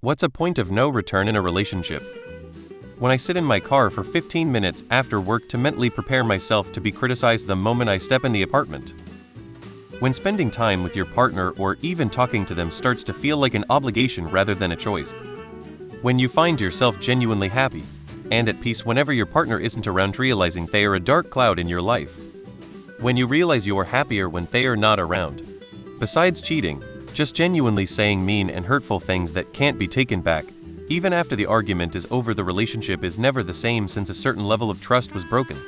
What's a point of no return in a relationship? When I sit in my car for 15 minutes after work to mentally prepare myself to be criticized the moment I step in the apartment. When spending time with your partner or even talking to them starts to feel like an obligation rather than a choice. When you find yourself genuinely happy and at peace whenever your partner isn't around, realizing they are a dark cloud in your life. When you realize you are happier when they are not around. Besides cheating, just genuinely saying mean and hurtful things that can't be taken back. Even after the argument is over, the relationship is never the same since a certain level of trust was broken.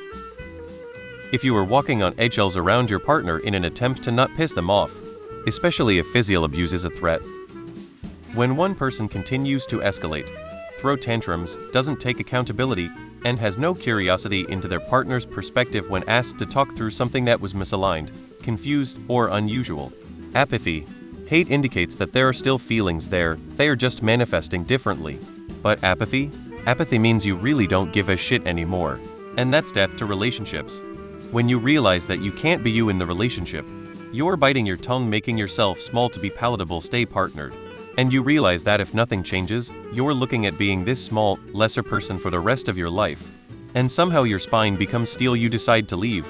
If you are walking on eggshells around your partner in an attempt to not piss them off, especially if physical abuse is a threat. When one person continues to escalate, throw tantrums, doesn't take accountability, and has no curiosity into their partner's perspective when asked to talk through something that was misaligned, confused, or unusual. Apathy. Hate indicates that there are still feelings there, they are just manifesting differently. But apathy? Apathy means you really don't give a shit anymore. And that's death to relationships. When you realize that you can't be you in the relationship, you're biting your tongue, making yourself small to be palatable, stay partnered. And you realize that if nothing changes, you're looking at being this small, lesser person for the rest of your life. And somehow your spine becomes steel, you decide to leave.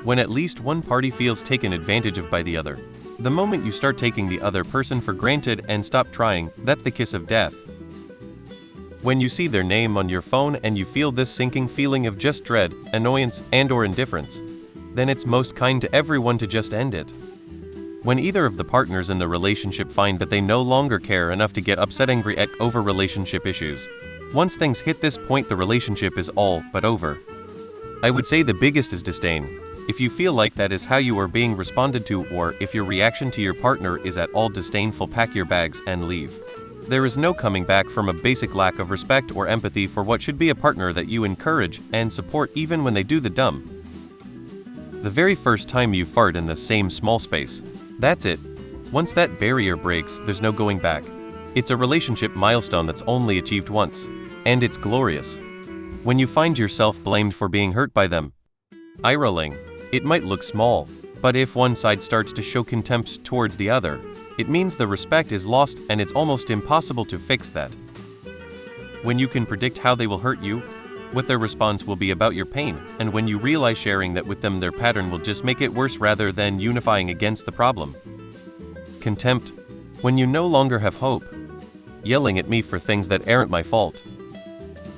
When at least one party feels taken advantage of by the other. The moment you start taking the other person for granted and stop trying, that's the kiss of death. When you see their name on your phone and you feel this sinking feeling of just dread, annoyance, and/or indifference, then it's most kind to everyone to just end it. When either of the partners in the relationship find that they no longer care enough to get upset, angry over relationship issues. Once things hit this point, the relationship is all but over. I would say the biggest is disdain. If you feel like that is how you are being responded to, or if your reaction to your partner is at all disdainful, pack your bags and leave. There is no coming back from a basic lack of respect or empathy for what should be a partner that you encourage and support even when they do the dumb. The very first time you fart in the same small space. That's it. Once that barrier breaks, there's no going back. It's a relationship milestone that's only achieved once. And it's glorious. When you find yourself blamed for being hurt by them. Eye rolling. It might look small, but if one side starts to show contempt towards the other, it means the respect is lost and it's almost impossible to fix that. When you can predict how they will hurt you, what their response will be about your pain, and when you realize sharing that with them their pattern will just make it worse rather than unifying against the problem. Contempt. When you no longer have hope. Yelling at me for things that aren't my fault.